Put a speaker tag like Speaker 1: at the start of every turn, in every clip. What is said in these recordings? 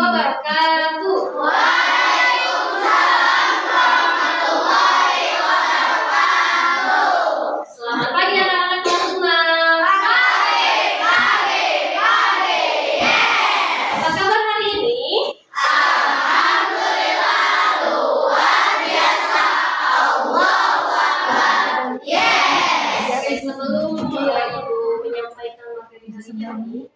Speaker 1: wabarakatuh.
Speaker 2: Waalaikumsalam warahmatullahi wabarakatuh.
Speaker 1: Selamat pagi anak-anak kelas 6.
Speaker 2: Pagi.
Speaker 1: Apa kabar hari ini?
Speaker 2: Alhamdulillah, luar biasa. Allahu Akbar.
Speaker 1: Sebelum Ibu menyampaikan materi hari ini,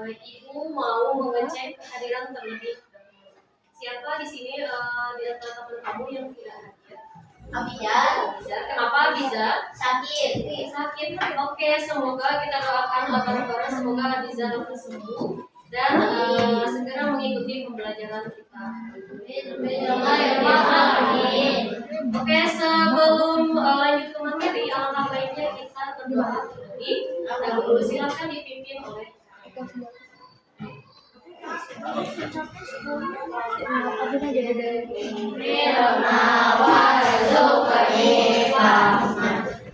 Speaker 1: Ibu mau mengecek kehadiran terlebih dahulu. Siapa di sini di antara teman kamu yang tidak hadir?
Speaker 2: Abizar.
Speaker 1: Kenapa Abizar?
Speaker 2: Sakit.
Speaker 1: Sakit. Oke, semoga kita doakan bareng-bareng semoga Abizar dapat sembuh dan segera mengikuti pembelajaran kita. Oke, sebelum lanjut ke materi, alangkah baiknya kita berdoa terlebih dahulu. Silakan dipimpin oleh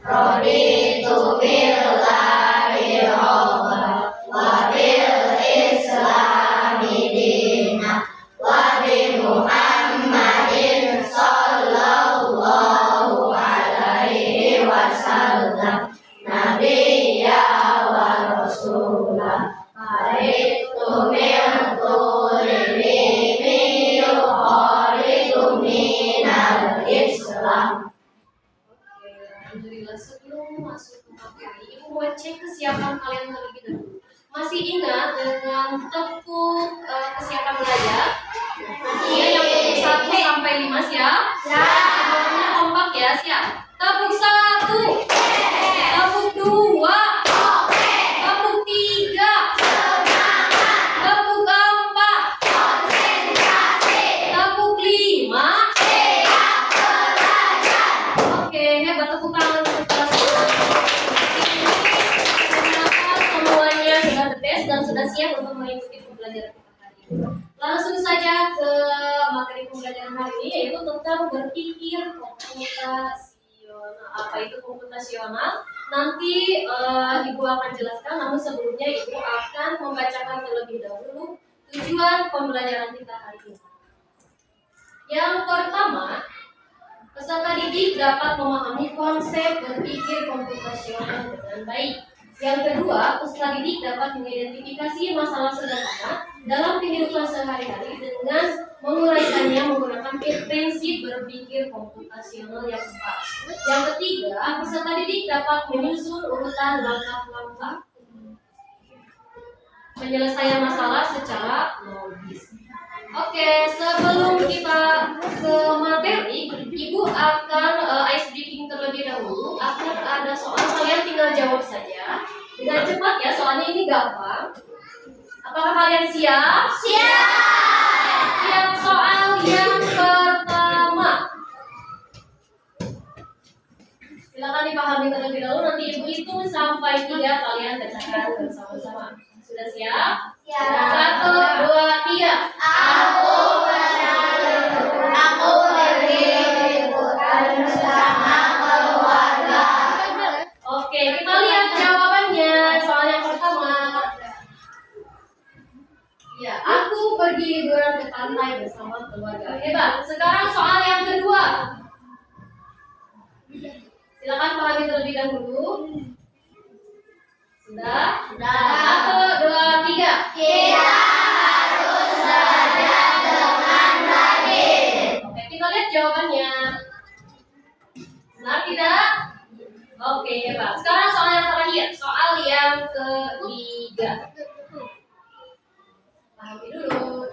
Speaker 2: Raditu billahi rabban wa bil islami dinan wa bi Muhammadin sallallahu alaihi wasallam nabiyya wa rasulah haritu min tulimi yukharitu minal islam.
Speaker 1: Alhamdulillah, sebelum masuk ke materi, Ibu mau cek kesiapan kalian terlebih dahulu. Masih ingat dengan tepuk kesiapan belajar? Iya, yang tepuk 1 sampai 5 siap? Sebelumnya kompak ya, siap? Tepuk 1, tepuk 2, tepuk 3, tepuk 4, tepuk 5. Oke, hebat, tepuk tangan untuk kelas 2. Ternyata semuanya sudah the best dan sudah siap untuk mengikuti pembelajaran kita hari ini. Langsung saja ke materi pembelajaran hari ini, yaitu tentang berpikir komputasional. Apa itu komputasional? Nanti Ibu akan jelaskan, namun sebelumnya Ibu akan membacakan terlebih dahulu tujuan pembelajaran kita hari ini. Yang pertama, peserta didik dapat memahami konsep berpikir komputasional dengan baik. Yang kedua, peserta didik dapat mengidentifikasi masalah sederhana dalam kehidupan sehari-hari dengan menguraikannya menggunakan prinsip berpikir komputasional yang tepat. Yang ketiga, peserta didik dapat menyusun urutan langkah-langkah penyelesaian masalah secara logis. Oke, sebelum kita ke materi, Ibu akan ice breaking terlebih dahulu. Akan ada soal, kalian tinggal jawab saja dengan cepat ya, soalnya ini gampang. Apakah kalian siap?
Speaker 2: Siap.
Speaker 1: Siap. Soal yang pertama. Silakan dipahami terlebih dahulu, nanti Ibu hitung sampai 3, kalian bacakan bersama-sama. Sudah siap?
Speaker 2: Siap.
Speaker 1: 1, 2, 3.
Speaker 2: Aku berliburan bersama keluarga.
Speaker 1: Oke, kita lihat jawabannya. Soal yang pertama. Ya, aku pergi liburan ke pantai bersama keluarga. Hebat. Sekarang soal yang kedua. Silakan pahami terlebih dahulu. Sudah? 1, 2, 3.
Speaker 2: Kita harus belajar dengan rajin.
Speaker 1: Oke, kita lihat jawabannya. Benar tidak? Oke, hebat. Sekarang soal yang terakhir, soal yang ketiga. Pahami dulu.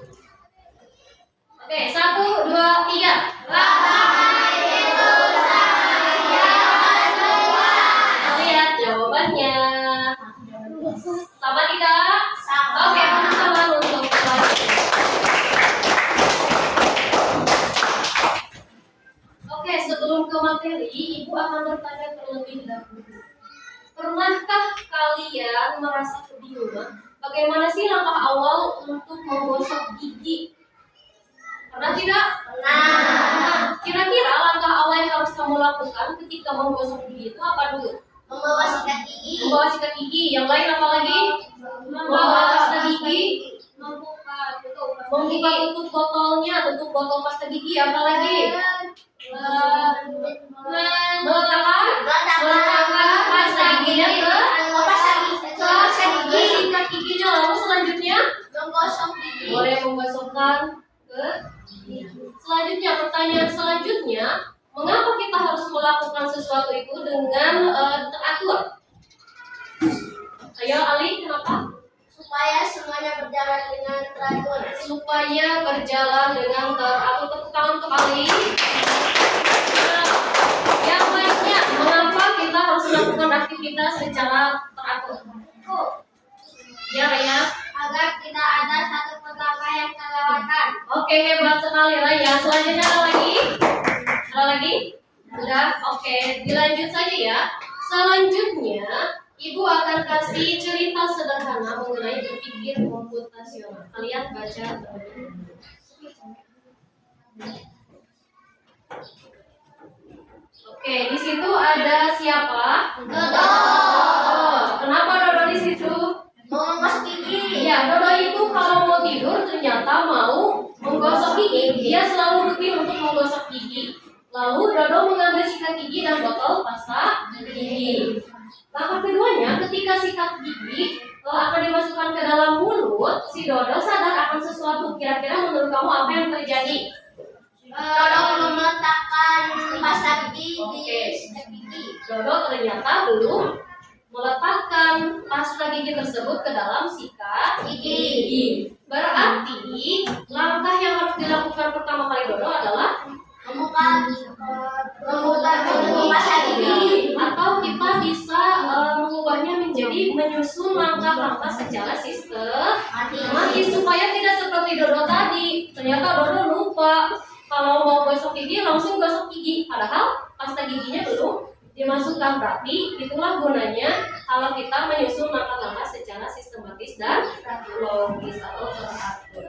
Speaker 1: Oke, 1, 2, 3. Kita lihat jawabannya. Sama tidak? Oke, teman-teman untuk kelas. Oke, sebelum ke materi, Ibu akan bertanya terlebih dahulu. Pernahkah kalian merasa kebingungan? Bagaimana sih langkah awal untuk menggosok gigi? Pernah tidak?
Speaker 2: Pernah.
Speaker 1: Kira-kira langkah awal yang harus kamu lakukan ketika menggosok gigi itu apa dulu?
Speaker 2: Membawa sikat gigi.
Speaker 1: Membawa sikat gigi. Yang lain apa lagi? Membawa pasta gigi.
Speaker 2: Membuka tutup
Speaker 1: Membuka tutup botolnya, tutup botol pasta gigi, apalagi? Meletakkan pasta giginya ke sikat giginya. Lalu selanjutnya
Speaker 2: Menggosok gigi.
Speaker 1: boleh menggosokkan ke gigi. Selanjutnya, pertanyaan selanjutnya, mengapa kita harus melakukan sesuatu itu dengan teratur? Ayo Ali, kenapa?
Speaker 2: Supaya semuanya berjalan dengan teratur.
Speaker 1: Supaya berjalan dengan teratur. Tepuk tangan untuk Ali. Nah, yang lainnya, mengapa kita harus melakukan aktivitas secara teratur? Ya, Raya.
Speaker 2: Agar tidak ada satu perkara yang terlewatkan.
Speaker 1: Oke, hebat sekali Raya. Selanjutnya ada lagi? Ada lagi? Sudah? Oke, dilanjut saja ya. Selanjutnya, Ibu akan kasih cerita sederhana mengenai berpikir komputasional. Kalian baca. Oke, di situ ada siapa?
Speaker 2: Dodo.
Speaker 1: Kenapa Dodo di situ?
Speaker 2: Menggosok gigi.
Speaker 1: Ya, Dodo itu kalau mau tidur ternyata mau menggosok gigi. Dia selalu rutin untuk menggosok gigi. Lalu Dodo mengambil sikat gigi dan botol pasta gigi. Langkah keduanya, ketika sikat gigi akan dimasukkan ke dalam mulut, si Dodo sadar akan sesuatu. Kira-kira menurut kamu apa yang terjadi?
Speaker 2: Dodo belum meletakkan pasta gigi di
Speaker 1: Oke.
Speaker 2: sikat gigi.
Speaker 1: Dodo ternyata belum meletakkan pasta gigi tersebut ke dalam sikat gigi. Berarti langkah yang harus dilakukan pertama kali Dodo adalah
Speaker 2: Memutar pasta gigi.
Speaker 1: atau kita bisa mengubahnya menjadi menyusun langkah-langkah secara sistematis supaya tidak seperti Dodo tadi. Ternyata Dodo lupa kalau mau gosok gigi langsung gosok gigi, padahal pasta giginya belum dimasukkan. Berarti itulah gunanya kalau kita menyusun langkah-langkah secara sistematis dan logis atau teratur.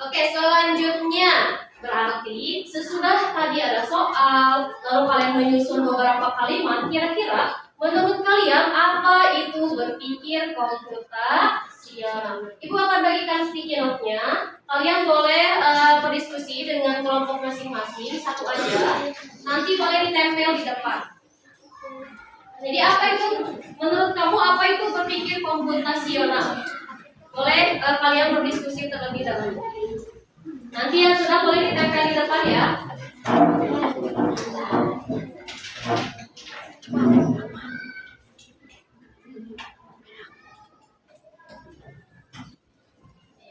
Speaker 1: Oke, selanjutnya berarti sesudah tadi ada soal, lalu kalian menyusun beberapa kalimat, kira-kira menurut kalian apa itu berpikir komputasional? Ibu akan bagikan sticky note-nya. Kalian boleh berdiskusi dengan kelompok masing-masing, satu aja. Nanti boleh ditempel di depan. Jadi apa itu, menurut kamu apa itu berpikir komputasional? Boleh kalian berdiskusi terlebih dahulu. Nanti yang sudah boleh ditempel di depan ya.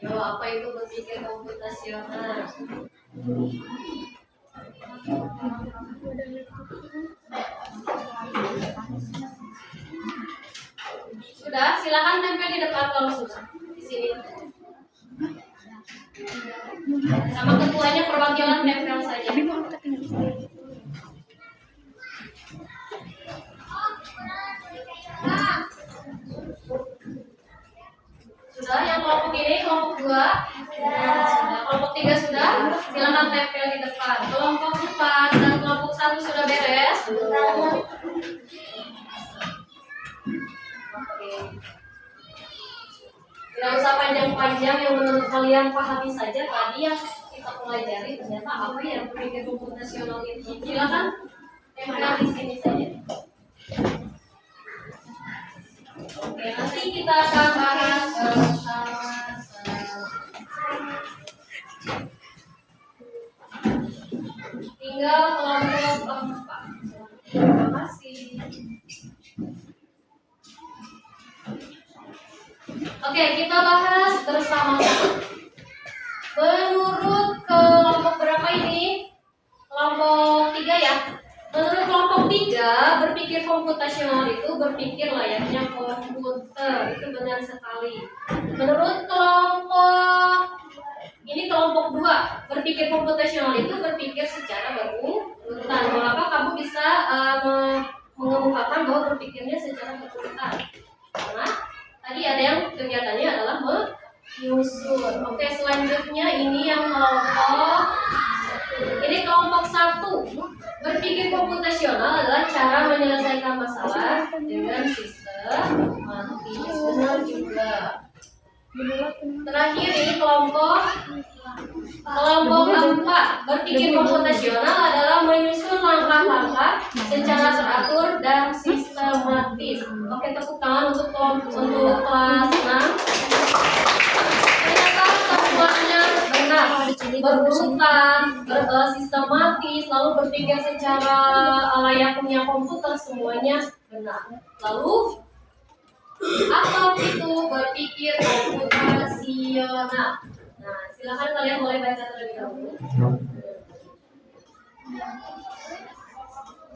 Speaker 1: Yo, apa itu berpikir komputasional? Sudah, silakan tempel di depan kalau sudah. Di sini. Sama ketuanya perwakilan tempel saja. Sudah, yang kelompok ini, kelompok 2 sudah, kelompok 3 sudah, silakan tempel di depan. Kelompok 4 dan kelompok 1 sudah beres. Oke. Tidak usah panjang-panjang, yang menurut kalian pahami saja tadi yang kita pelajari ternyata apa yang berpikir komputasional itu. Silakan tempel di sini saja. Oke, nanti kita akan bahas bersama-sama. Tinggal kelompok 4. Terima kasih. Oke, kita bahas bersama-sama. Menurut kelompok berapa ini? Kelompok 3 ya. Menurut kelompok 3, berpikir komputasional itu berpikir layaknya komputer. Itu benar sekali. Menurut kelompok ini kelompok 2, berpikir komputasional itu berpikir secara berurutan. Mengapa kamu bisa mengemukakan bahwa berpikirnya secara berurutan? Karena tadi ada yang kegiatannya adalah menyusun. Oke, selanjutnya ini yang kelompok 1. Berpikir komputasional adalah cara menyelesaikan masalah dengan sistematis. Benar juga. Terakhir ini kelompok 4 berpikir komputasional adalah menyusun langkah-langkah secara teratur dan sistematis. Oke, tepuk tangan untuk kelas 6. Ternyata semuanya benar, berurutan, sistematis, lalu berpikir secara layaknya komputer, semuanya benar. Lalu apa itu berpikir komputasional? Nah, silakan kalian boleh baca terlebih dahulu.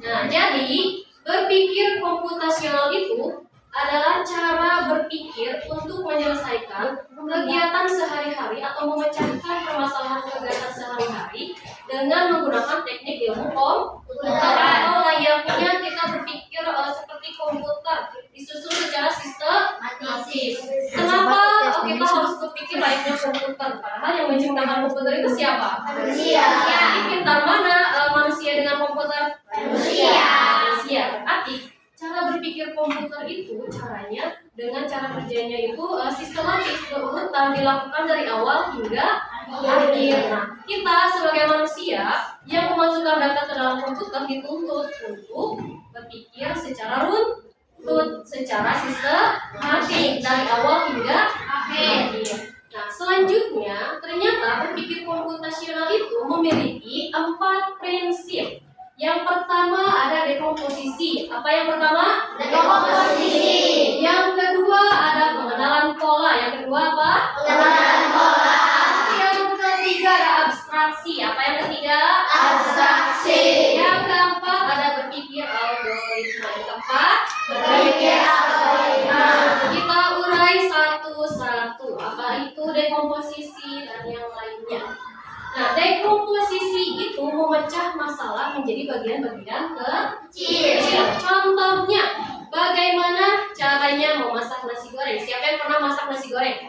Speaker 1: Nah, jadi berpikir komputasional itu adalah cara berpikir untuk menyelesaikan kegiatan sehari-hari atau memecahkan permasalahan kegiatan sehari-hari dengan menggunakan teknik ilmu komputer, atau layaknya kita berpikir seperti komputer disusun secara sistematis. Kenapa kita harus berpikir layaknya komputer? Padahal yang menciptakan komputer itu siapa?
Speaker 2: Manusia.
Speaker 1: Jadi pintar mana manusia dengan komputer? Manusia. Berarti cara berpikir komputer itu caranya dengan cara kerjanya itu sistematis, berurutan, dilakukan dari awal hingga akhir. Nah, kita sebagai manusia yang memasukkan data ke dalam komputer dituntut untuk berpikir secara runtut, secara sistematik dari awal hingga akhir. Nah, selanjutnya ternyata berpikir komputasional itu memiliki 4 prinsip. Yang pertama ada dekomposisi. Apa yang pertama?
Speaker 2: Dekomposisi.
Speaker 1: Yang kedua ada pengenalan pola. Yang kedua apa?
Speaker 2: Pengenalan pola.
Speaker 1: Yang ketiga ada abstraksi. Apa yang ketiga?
Speaker 2: Abstraksi.
Speaker 1: Yang keempat ada berpikir algoritma. Yang keempat
Speaker 2: Berpikir algoritma.
Speaker 1: Kita urai satu-satu. Apa itu dekomposisi dan yang lainnya. Nah, dekomposisi itu memecah masalah menjadi bagian-bagian kecil. Contohnya, bagaimana caranya memasak nasi goreng? Siapa yang pernah masak nasi goreng?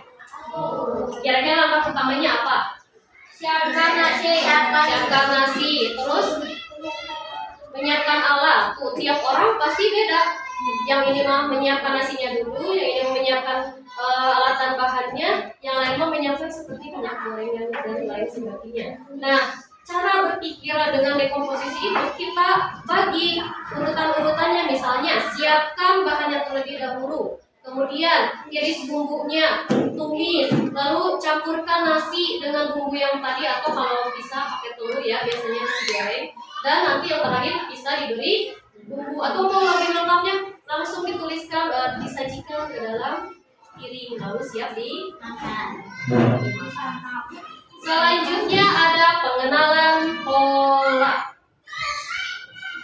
Speaker 1: Kira-kira langkah pertamanya apa?
Speaker 2: Siapkan nasi.
Speaker 1: Siapkan nasi. Terus menyiapkan alat. Tuh, tiap orang pasti beda. Yang ini mah menyiapkan nasinya dulu, yang ini menyiapkan alatan bahannya, yang lain mah menyiapkan seperti minyak goreng dan lain sebagainya. Nah, cara berpikir dengan dekomposisi itu kita bagi urutan-urutannya. Misalnya, siapkan bahannya terlebih dahulu, kemudian iris bumbunya, tumis, lalu campurkan nasi dengan bumbu yang tadi, atau kalau bisa pakai telur ya, biasanya nasi goreng, dan nanti yang terakhir bisa diberi bumbu, atau mau lebih lengkapnya langsung dituliskan, disajikan ke dalam piring, lalu siap dimakan. Selanjutnya ada pengenalan pola.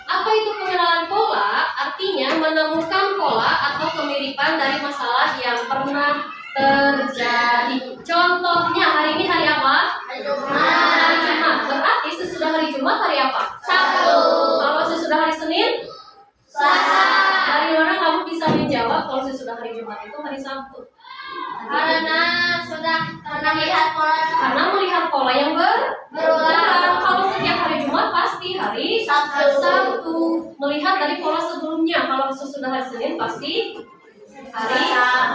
Speaker 1: Apa itu pengenalan pola? Artinya menemukan pola atau kemiripan dari masalah yang pernah terjadi. Contohnya, hari ini hari apa?
Speaker 2: Hari Jumat.
Speaker 1: Hari Jumat. Berarti sesudah hari Jumat hari apa?
Speaker 2: Sabtu.
Speaker 1: Kalau sesudah hari Senin?
Speaker 2: Selasa.
Speaker 1: Hari mana kamu bisa menjawab kalau sesudah hari Jumat itu hari Sabtu?
Speaker 2: Karena melihat pola.
Speaker 1: Karena melihat pola yang berulang. Kalau setiap hari Jumat pasti hari Sabtu. Melihat dari pola sebelumnya. Kalau sesudah hari Senin pasti hari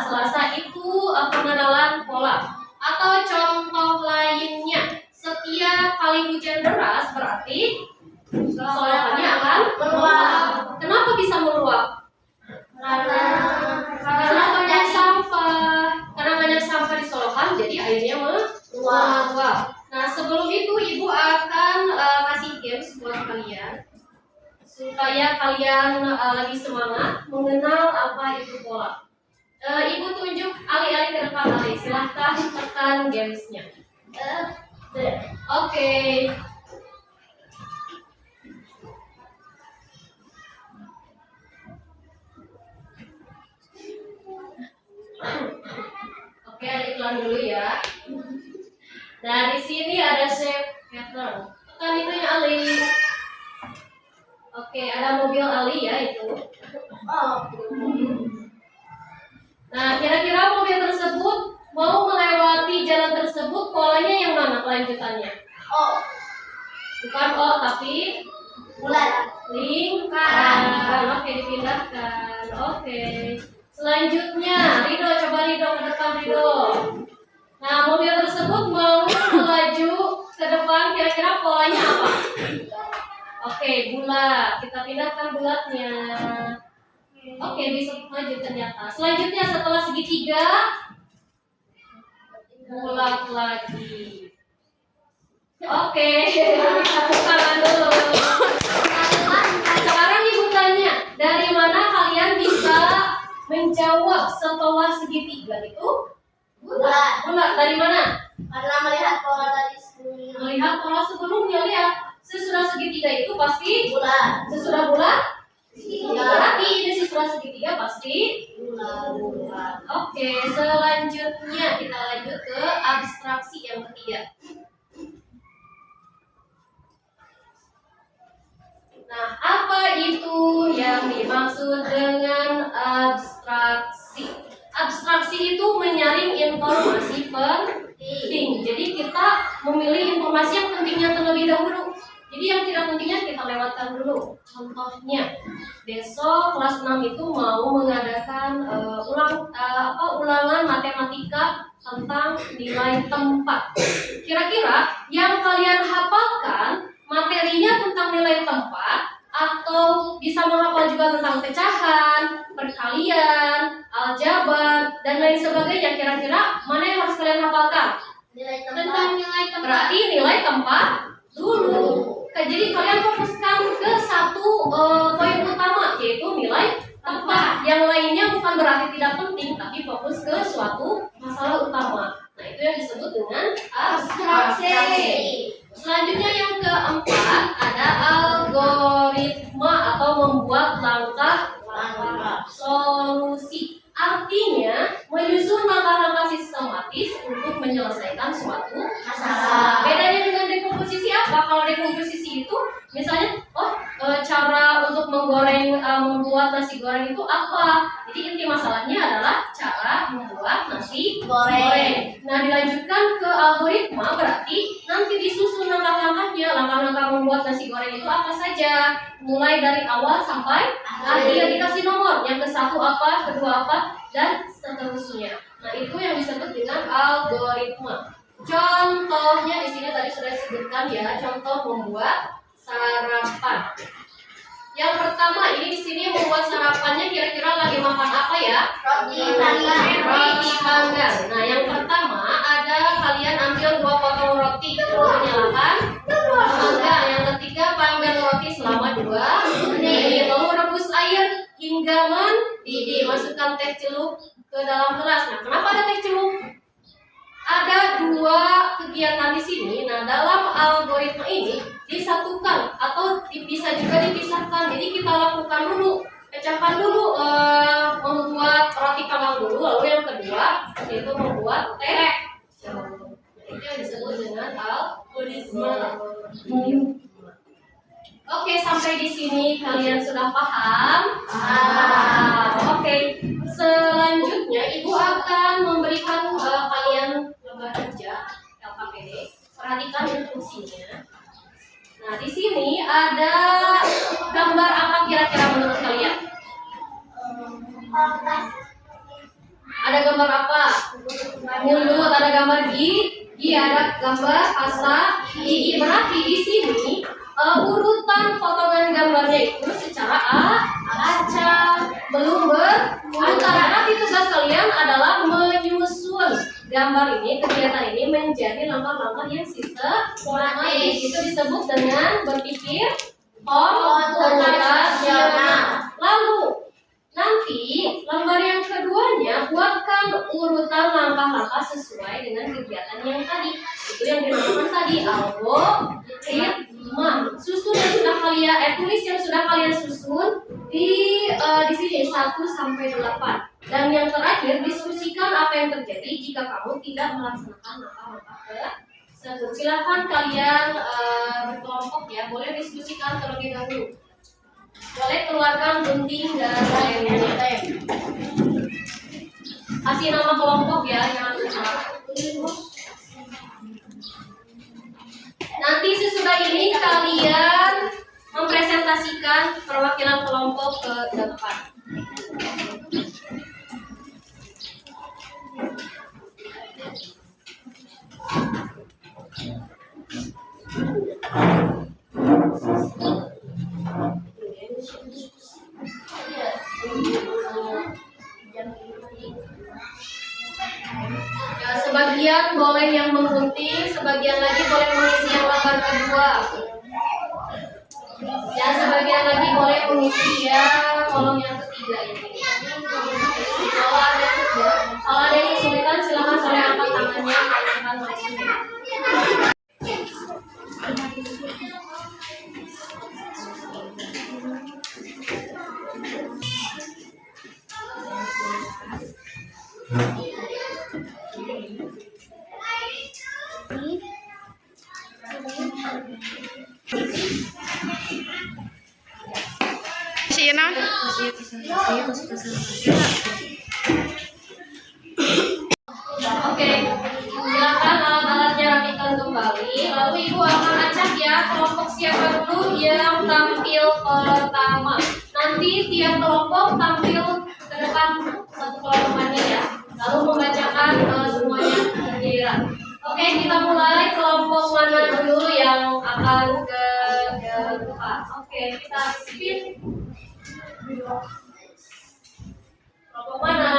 Speaker 1: Selasa. Itu pengenalan pola. Atau contoh lainnya, setiap kali hujan deras berarti solokannya akan meluap. Kenapa bisa meluap? Karena banyak sampah. Karena banyak sampah di solokan, jadi airnya meluap. Nah, sebelum itu ibu akan kasih games buat kalian supaya kalian lebih semangat mengenal apa itu pola. Ibu tunjuk alih-alih ke depan Ali. Silahkan tekan gamesnya. Oke. Oke, ada iklan dulu ya. Nah, di sini ada chef pattern. Tekan itunya Ali. Oke, ada mobil Ali ya itu. Nah, kira-kira mobil tersebut mau melewati jalan tersebut, polanya yang mana kelanjutannya? Bukan O, tapi
Speaker 2: Bulat.
Speaker 1: lingkaran. Oke, dipindahkan. Oke. Selanjutnya, Rido, coba Rido ke depan Rido. Nyalanya apa? Oke, bulat. Kita pindahkan bulatnya. Oke, bisa maju ternyata. Selanjutnya setelah segitiga, bulat lagi. Oke, tepuk tangan dulu. Sekarang ibu tanya, dari mana kalian bisa menjawab setelah segitiga itu?
Speaker 2: Bulat.
Speaker 1: Bulat. Dari mana?
Speaker 2: Karena melihat pola dari sebelumnya.
Speaker 1: Melihat pola sebelumnya, lihat. Sesudah segitiga itu pasti
Speaker 2: Bulat.
Speaker 1: sesudah bulat.
Speaker 2: Segitiga.
Speaker 1: Berarti ini sesudah segitiga pasti
Speaker 2: Bulat.
Speaker 1: Oke, selanjutnya kita lanjut ke abstraksi yang ketiga. Nah, apa itu yang dimaksud dengan abstraksi? Abstraksi itu menyaring informasi penting. Jadi kita memilih informasi yang pentingnya terlebih dahulu. Jadi yang tidak pentingnya kita lewatkan dulu. Contohnya, besok kelas 6 itu mau mengadakan ulangan matematika tentang nilai tempat. Kira-kira yang kalian hafalkan materinya tentang nilai tempat atau bisa menghafal juga tentang pecahan, perkalian, aljabar, dan lain sebagainya. Kira-kira mana yang harus kalian hafalkan?
Speaker 2: Nilai
Speaker 1: Tentang
Speaker 2: tempat.
Speaker 1: nilai tempat. Berarti nilai tempat dulu. Jadi kalian fokuskan ke satu poin utama, yaitu nilai tempat. Yang lainnya bukan berarti tidak penting, tapi fokus ke suatu masalah utama. Nah, itu yang disebut dengan abstraksi. Selanjutnya yang keempat ada algoritma atau membuat langkah solusi. Artinya menyusun langkah-langkah sistematis untuk menyelesaikan suatu masalah. Bedanya dengan dekomposisi apa? Kalau dekomposisi itu misalnya, cara untuk membuat nasi goreng itu apa? Jadi inti masalahnya adalah cara membuat nasi goreng. Nah, dilanjutkan ke algoritma berarti nanti disusun langkah-langkahnya. Langkah-langkah membuat nasi goreng itu apa saja? Mulai dari awal sampai akhir, dikasih nomor. Yang ke satu apa, kedua apa, dan seterusnya. Nah, itu yang disebut dengan algoritma. Contohnya di sini tadi sudah disebutkan ya, contoh membuat sarapan. Yang pertama ini di sini membuat sarapannya kira-kira lagi makan apa ya?
Speaker 2: Roti panggang.
Speaker 1: Roti panggang. Nah, yang pertama ada kalian ambil 2 potong roti, lalu nyalakan panggang. Yang ketiga panggang roti selama 2 menit. Lalu rebus air hingga mendidih. Masukkan teh celup ke dalam gelas. Nah, kenapa ada teh celup? Ada 2 kegiatan di sini. Nah, dalam algoritma ini disatukan atau bisa juga dipisahkan. Jadi kita lakukan dulu, pecahkan dulu, membuat roti panggang dulu. Lalu yang kedua yaitu membuat teh. Itu yang disebut dengan algoritma. Oke, sampai di sini kalian sudah paham? Oke, selanjutnya Ibu akan memberikan kalian lembar kerja LKPD. Perhatikan instruksinya. Nah, di sini ada gambar apa kira-kira menurut kalian? Ada gambar apa? Mulut, ada gambar gigi, ada gambar asa gigi. Berarti di sini urutan potongan gambarnya itu secara acak, belum berurutan. Nanti tugas kalian adalah menyusun gambar ini, kegiatan ini menjadi langkah-langkah yang sistematis. Itu disebut dengan berpikir komputasional. Lalu nanti lembar yang keduanya buatkan urutan langkah-langkah sesuai dengan kegiatan yang tadi. Itu yang dinamakan tadi algoritma. Susun yang sudah kalian tulis yang sudah kalian susun di sini 1 sampai 8. Dan yang terakhir diskusikan apa yang terjadi jika kamu tidak melaksanakan langkah-langkah tersebut. Silakan kalian berkelompok ya, boleh diskusikan terlebih dahulu. Boleh keluarkan gunting dan lainnya. Kasih nama kelompok ya, jangan lupa. Nanti sesudah ini kalian mempresentasikan perwakilan kelompok ke depan. Ya, sebagian boleh yang menggunting, sebagian lagi boleh mengisi yang lembar kedua. Ya, sebagian lagi boleh mengisi ya kolom yang ketiga ini. Kalau ada yang kesulitan silakan boleh angkat tangannya, tanyakan langsung.
Speaker 3: Siena.
Speaker 1: Oke, silakan alat-alatnya rapikan kembali. Lalu ibu akan acak ya kelompok siapa dulu yang tampil pertama. Nanti tiap kelompok tampil ke depan satu kelompokannya ya. Lalu membacakan semuanya giliran. Oke, kita mulai kelompok mana dulu yang akan ke depan. Oke, kita spin. Kelompok mana?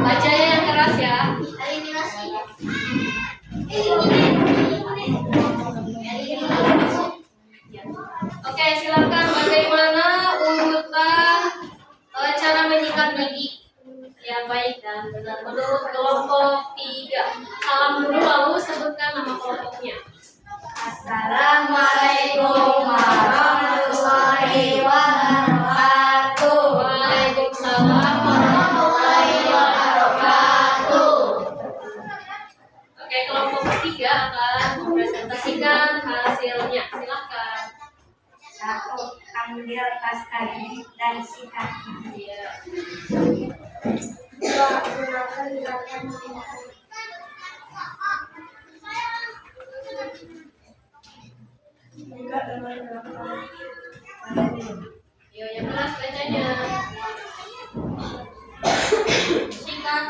Speaker 1: Bacanya yang keras ya. Oke, silakan bagaimana urutan cara menyikat gigi yang baik dan benar menurut kelompok 3. Salam dulu lalu sebutkan nama kelompoknya.
Speaker 2: Assalamualaikum warahmatullahi wabarakatuh.
Speaker 1: Waalaikumsalam warahmatullahi wabarakatuh. Oke, kelompok 3 akan mempresentasikan hasilnya. Silakan.
Speaker 2: 1. Ambil pasta gigi dan sikat gigi.
Speaker 1: Iya.
Speaker 2: 2. Gunakan gerakan menghindari. Juga dengan gerakan.
Speaker 1: Yo, yang keras bacanya. Sikat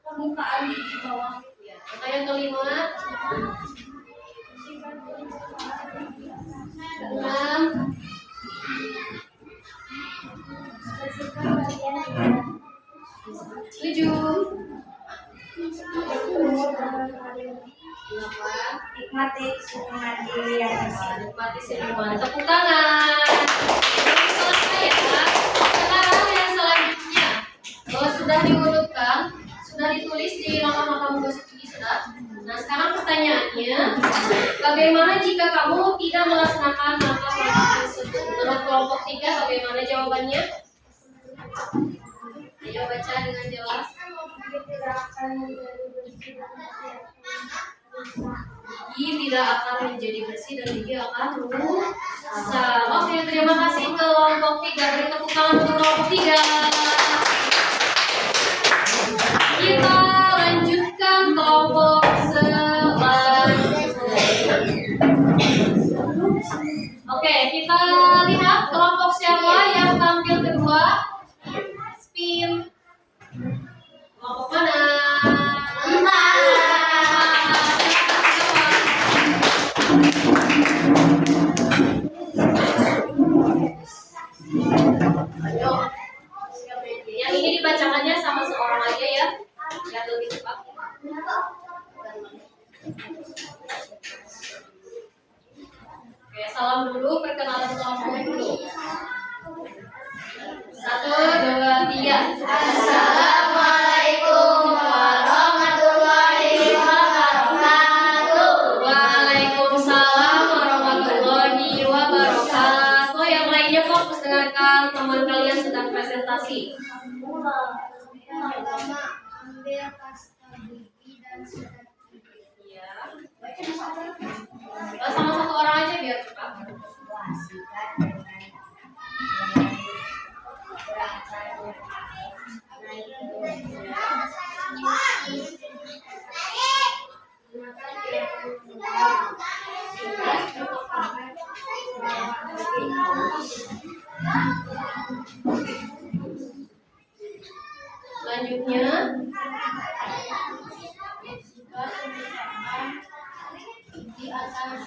Speaker 2: Permukaan di bawah.
Speaker 1: ya. Atau yang kelima. 6.
Speaker 2: Bersihkan bagian dalam.
Speaker 1: 7. 8.
Speaker 2: Nikmati sukunan diri yang bersih.
Speaker 1: Nikmati senyuman. Tepuk tangan. Belum selesai ya. Sekarang yang selanjutnya sudah diurutkan, sudah ditulis di langkah-langkah gosip gigi sudah. Nah, sekarang pertanyaannya, bagaimana jika kamu tidak melaksanakan langkah-langkah tersebut? Menurut kelompok 3, bagaimana jawabannya? Ayo baca dengan jelas. Gigi tidak akan menjadi bersih dan gigi akan rusak. Oke, terima kasih kelompok 3. Beri tepuk tangan untuk kelompok 3. Kita lanjutkan kelompok selanjutnya. Oke, kita lihat kelompok siapa yang tampil kedua. Spin. Kelompok mana? Ayo. Yang ini dibacakannya sama seorang aja ya. Biar lebih cepat. Oke, salam dulu, perkenalan kelompok dulu. 1, 2, 3.
Speaker 2: Assalamualaikum warahmatullahi wabarakatuh.
Speaker 1: Waalaikumsalam warahmatullahi wabarakatuh. Yang lainnya fokus dengarkan teman kalian sedang presentasi.
Speaker 2: Pertama, ambil pasta gigi dan sikat gigi.
Speaker 1: Iya. Sama satu orang aja biar cepat.
Speaker 2: Sikat dengan gerakan naik turun. Gunakan gerakan
Speaker 1: Selanjutnya,
Speaker 2: di atas.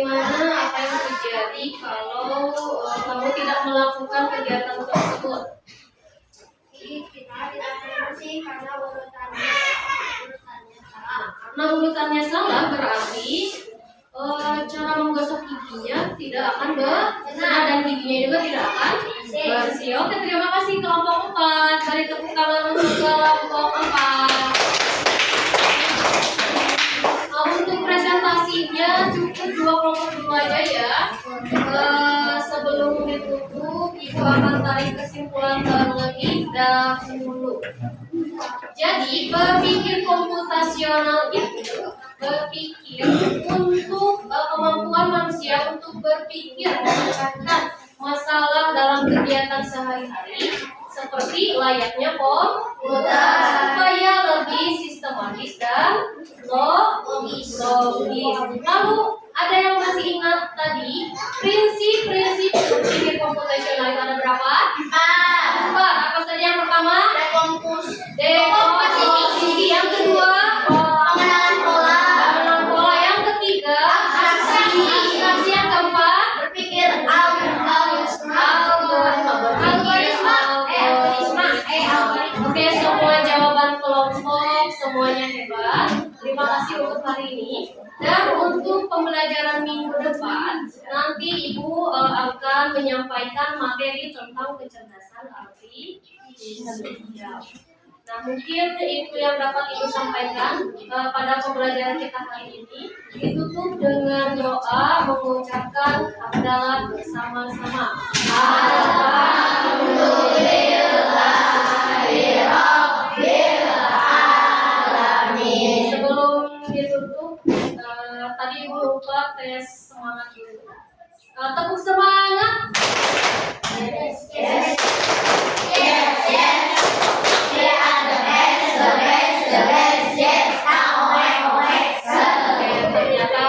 Speaker 1: bagaimana apa yang terjadi kalau kamu tidak melakukan kegiatan tersebut?
Speaker 2: Kita tidak bersih karena urutannya salah.
Speaker 1: Karena urutannya salah berarti cara menggosok giginya tidak akan benar dan giginya juga tidak akan bersih. Oke, terima kasih kelompok 4. Beri tepuk tangan untuk kelompok 4. Untuk presentasinya cukup 2 kelompok dulu aja ya. Sebelum ditutup, Ibu akan tarik kesimpulan terlebih dahulu. Jadi berpikir komputasional itu berpikir untuk kemampuan manusia untuk berpikir memecahkan masalah dalam kegiatan sehari-hari seperti layaknya komputer supaya lebih sistematis dan logis. Lalu ada yang masih ingat tadi prinsip-prinsip berpikir komputasional itu ada berapa? 4. Apa saja yang pertama? Dekomposisi. Yang kedua,
Speaker 2: Pengenalan pola.
Speaker 1: Yang ketiga, abstraksi. Yang keempat,
Speaker 2: Berpikir algoritma.
Speaker 1: Oke, semua jawaban kelompok semuanya hebat. Terima kasih untuk hari ini. Dan untuk pembelajaran minggu depan, nanti Ibu akan menyampaikan materi tentang kecerdasan artifisial. Nah, mungkin itu yang dapat Ibu sampaikan pada pembelajaran kita hari ini. Ditutup dengan doa mengucapkan hamdalah bersama-sama. Alhamdulillahirobbilalamin. Sebelum ditutup, tadi Ibu lupa tes semangat dulu. Tepuk semangat. Yes. Ternyata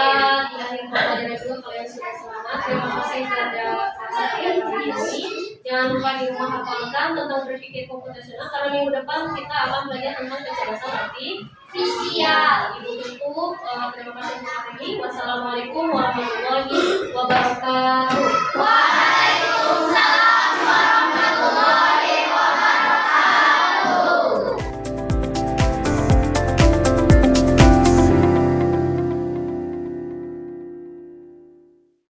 Speaker 1: di akhir pembelajaran juga kalian sudah semangat. Terima kasih kepada perhatian hari ini. Jangan lupa di rumah hafalkan tentang berpikir komputasional karena minggu depan kita akan belajar tentang kecerdasan artifisial. Ibu tutup. Terima kasih untuk hari ini. Wassalamualaikum warahmatullahi wabarakatuh.